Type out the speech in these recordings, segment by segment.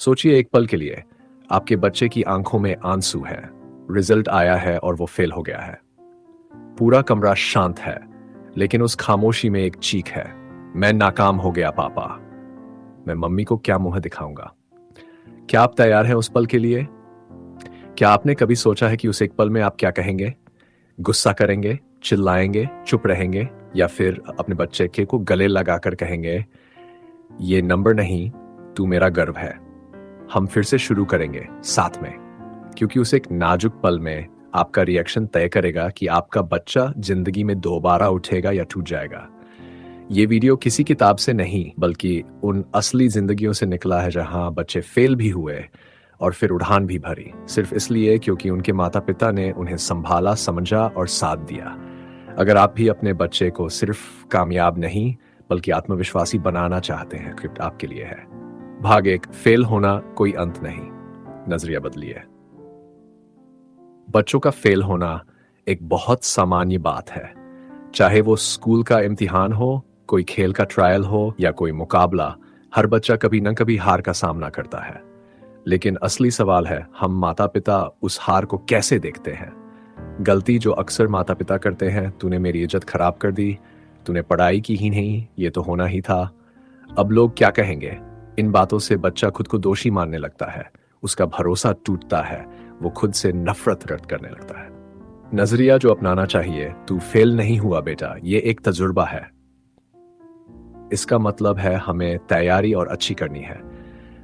सोचिए एक पल के लिए, आपके बच्चे की आंखों में आंसू है, रिजल्ट आया है और वो फेल हो गया है। पूरा कमरा शांत है, लेकिन उस खामोशी में एक चीख है, मैं नाकाम हो गया पापा। मैं मम्मी को क्या मुंह दिखाऊंगा? क्या आप तैयार हैं उस पल के लिए? क्या आपने कभी सोचा है कि उस एक पल में आप क्या कहेंगे? गुस्सा करेंगे, चिल्लाएंगे, चुप रहेंगे, या फिर अपने बच्चे के को गले लगाकर कहेंगे, ये नंबर नहीं, तू मेरा गर्व है। हम फिर से शुरू करेंगे साथ में, क्योंकि उस एक नाजुक पल में आपका रिएक्शन तय करेगा कि आपका बच्चा जिंदगी में दोबारा उठेगा या टूट जाएगा। ये वीडियो किसी किताब से नहीं, बल्कि उन असली जिंदगियों से निकला है जहां बच्चे फेल भी हुए और फिर उड़ान भी भरी, सिर्फ इसलिए क्योंकि उनके माता पिता ने उन्हें संभाला, समझा और साथ दिया। अगर आप भी अपने बच्चे को सिर्फ कामयाब नहीं बल्कि आत्मविश्वासी बनाना चाहते हैं, स्क्रिप्ट आपके लिए है। भाग 1, फेल होना कोई अंत नहीं। नजरिया बदलिए। बच्चों का फेल होना एक बहुत सामान्य बात है, चाहे वो स्कूल का इम्तिहान हो, कोई खेल का ट्रायल हो या कोई मुकाबला। हर बच्चा कभी न कभी हार का सामना करता है। लेकिन असली सवाल है, हम माता पिता उस हार को कैसे देखते हैं? गलती जो अक्सर माता पिता करते हैं, तूने मेरी इज्जत खराब कर दी, तूने पढ़ाई की ही नहीं, ये तो होना ही था, अब लोग क्या कहेंगे। इन बातों से बच्चा खुद को दोषी मानने लगता है, उसका भरोसा टूटता है, वो खुद से नफरत व्यक्त करने लगता है। नजरिया जो अपनाना चाहिए, तू फेल नहीं हुआ बेटा, ये एक तजुर्बा है। इसका मतलब है हमें तैयारी और अच्छी करनी है।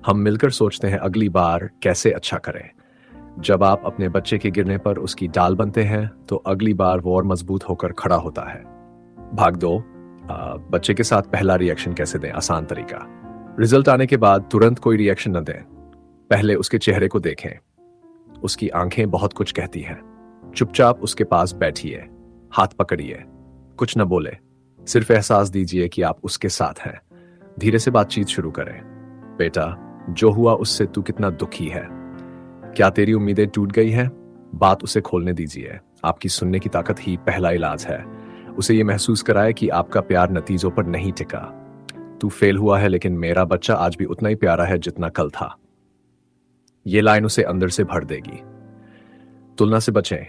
हम मिलकर सोचते हैं अगली बार कैसे अच्छा करें। जब आप अपने बच्चे के गिरने पर उसकी डाल बनते हैं, तो अगली बार वो और मजबूत होकर खड़ा होता है। भाग 2, बच्चे के साथ पहला रिएक्शन कैसे दें? आसान तरीका। रिजल्ट आने के बाद तुरंत कोई रिएक्शन न दें। पहले उसके चेहरे को देखें। उसकी आंखें बहुत कुछ कहती हैं। चुपचाप उसके पास बैठिए, हाथ पकड़िए, कुछ न बोले, सिर्फ एहसास दीजिए कि आप उसके साथ हैं। धीरे से बातचीत शुरू करें। बेटा, जो हुआ उससे तू कितना दुखी है? क्या तेरी उम्मीदें टूट गई हैं? बात उसे खोलने दीजिए। आपकी सुनने की ताकत ही पहला इलाज है। उसे ये महसूस कराए कि आपका प्यार नतीजों पर नहीं टिका। तू फेल हुआ है, लेकिन मेरा बच्चा आज भी उतना ही प्यारा है जितना कल था। ये लाइन उसे अंदर से भर देगी। तुलना से बचें।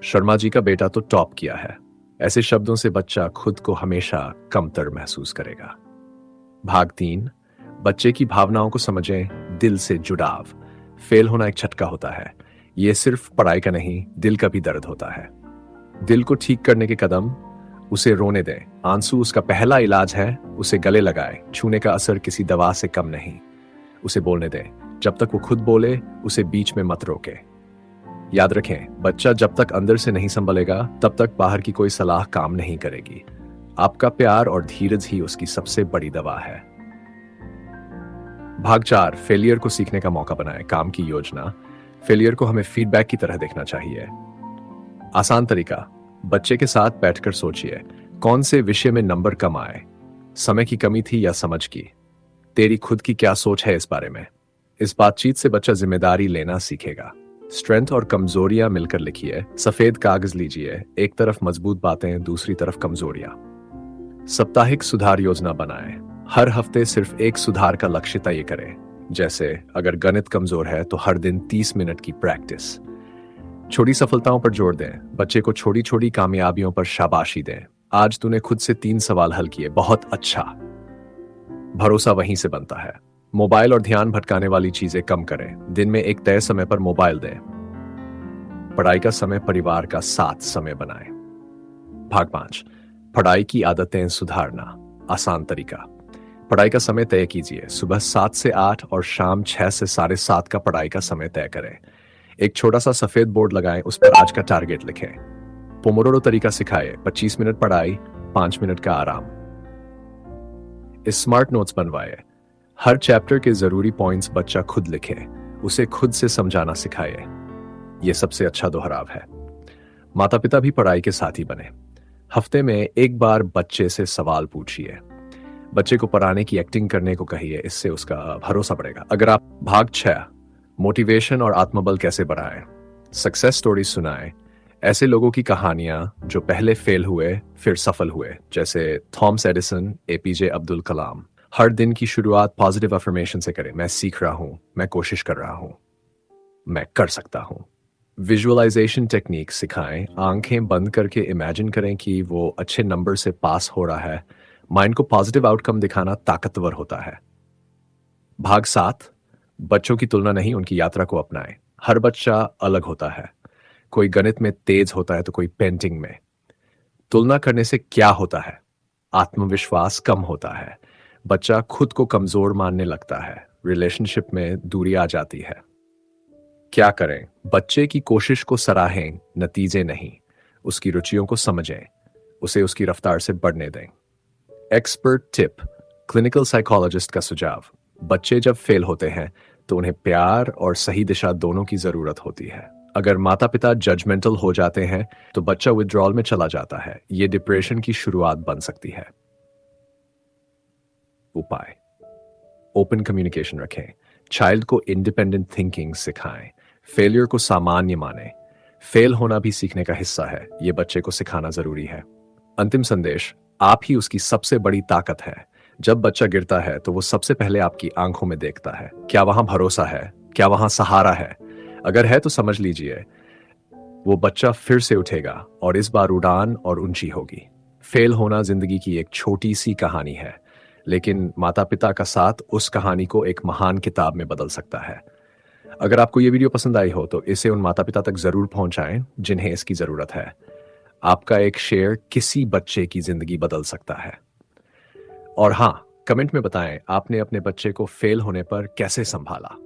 शर्मा जी का बेटा तो टॉप किया है। ऐसे शब्दों से बच्चा खुद को हमेशा कमतर महसूस करेगा। भाग 3, बच्चे की भावनाओं को समझें, दिल से जुड़ाव। फेल होना एक झटका होता है, ये सिर्फ पढ़ाई का नहीं, दिल का भी दर्द होता है। दिल को ठीक करने के कदम, उसे रोने दें। आंसू उसका पहला इलाज है, उसे गले लगाए। छूने का असर किसी दवा से कम नहीं। उसे बोलने दें, जब तक वो खुद बोले उसे बीच में मत रोके। याद रखें, बच्चा जब तक अंदर से नहीं संभलेगा, तब तक बाहर की कोई सलाह काम नहीं करेगी। आपका प्यार और धीरज ही उसकी सबसे बड़ी दवा है। भाग 4, फेलियर को सीखने का मौका बनाएं। काम की योजना। फेलियर को हमें फीडबैक की तरह देखना चाहिए। आसान तरीका, बच्चे के साथ बैठकर सोचिए, कौन से विषय में नंबर कम आए? समय की कमी थी या समझ की? तेरी खुद की क्या सोच है इस बारे में? इस बातचीत से बच्चा जिम्मेदारी लेना सीखेगा। स्ट्रेंथ और कमजोरियां मिलकर लिखिए। सफेद कागज लीजिए, एक तरफ मजबूत बातें, दूसरी तरफ कमजोरियां। साप्ताहिक सुधार योजना बनाएं। हर हफ्ते सिर्फ एक सुधार का लक्ष्य तय करें। जैसे अगर गणित कमजोर है तो हर दिन 30 मिनट की प्रैक्टिस। छोटी सफलताओं पर जोर दें। बच्चे को छोटी छोटी कामयाबियों पर शाबाशी दें। आज तूने खुद से 3 सवाल हल किए, बहुत अच्छा। भरोसा वहीं से बनता है। मोबाइल और ध्यान भटकाने वाली चीजें कम करें। दिन में एक तय समय पर मोबाइल दें। पढ़ाई का समय परिवार का साथ समय बनाएं। भाग 5, पढ़ाई की आदतें सुधारना। आसान तरीका, पढ़ाई का समय तय कीजिए। सुबह 7 से 8 और शाम 6 से 7:30 का पढ़ाई का समय तय करें। एक छोटा सा सफेद बोर्ड लगाएं, उस पर आज का टारगेट लिखें। पोमोडोरो तरीका सिखाए, 25 मिनट पढ़ाई, 5 मिनट का आराम। स्मार्ट नोट्स बनवाए। हर चैप्टर के जरूरी पॉइंट्स बच्चा खुद लिखे, उसे खुद से समझाना सिखाए। यह सबसे अच्छा दोहराव है। माता पिता भी पढ़ाई के साथी बने। हफ्ते में एक बार बच्चे से सवाल पूछिए। बच्चे को पढ़ाने की एक्टिंग करने को कहिए, इससे उसका भरोसा बढ़ेगा। अगर आप भाग 6, मोटिवेशन और आत्मबल कैसे बढ़ाएं। सक्सेस स्टोरी सुनाएं। ऐसे लोगों की कहानियां जो पहले फेल हुए फिर सफल हुए, जैसे Thomas Edison, APJ Abdul Kalam. हर दिन की शुरुआत पॉजिटिव अफर्मेशन से करें। मैं सीख रहा हूं, मैं कोशिश कर रहा हूं, मैं कर सकता हूं। विजुअलाइजेशन टेक्निक सिखाएं। आंखें बंद करके इमेजिन करें कि वो अच्छे नंबर से पास हो रहा है। माइंड को पॉजिटिव आउटकम दिखाना ताकतवर होता है। भाग 7, बच्चों की तुलना नहीं, उनकी यात्रा को अपनाएं। हर बच्चा अलग होता है। कोई गणित में तेज होता है तो कोई पेंटिंग में। तुलना करने से क्या होता है? आत्मविश्वास कम होता है। बच्चा खुद को कमजोर मानने लगता है। रिलेशनशिप में दूरी आ जाती है। क्या करें? बच्चे की कोशिश को सराहें, नतीजे नहीं। उसकी रुचियों को समझें, उसे उसकी रफ्तार से बढ़ने दें। एक्सपर्ट टिप, क्लिनिकल साइकोलॉजिस्ट का सुझाव। बच्चे जब फेल होते हैं तो उन्हें प्यार और सही दिशा दोनों की जरूरत होती है। अगर माता पिता जजमेंटल हो जाते हैं तो बच्चा विड्रॉल में चला जाता है। यह डिप्रेशन की शुरुआत बन सकती है। उपाय, ओपन कम्युनिकेशन रखें। चाइल्ड को इंडिपेंडेंट थिंकिंग सिखाएं। फेलियर को सामान्य माने। फेल होना भी सीखने का हिस्सा है, यह बच्चे को सिखाना जरूरी है। अंतिम संदेश, आप ही उसकी सबसे बड़ी ताकत है। जब बच्चा गिरता है तो वो सबसे पहले आपकी आंखों में देखता है। क्या वहां भरोसा है? क्या वहां सहारा है? अगर है तो समझ लीजिए वो बच्चा फिर से उठेगा और इस बार उड़ान और ऊंची होगी। फेल होना जिंदगी की एक छोटी सी कहानी है, लेकिन माता पिता का साथ उस कहानी को एक महान किताब में बदल सकता है। अगर आपको ये वीडियो पसंद आई हो तो इसे उन माता पिता तक जरूर पहुंचाएं जिन्हें इसकी जरूरत है। आपका एक शेयर किसी बच्चे की जिंदगी बदल सकता है। और हाँ, कमेंट में बताएं आपने अपने बच्चे को फेल होने पर कैसे संभाला।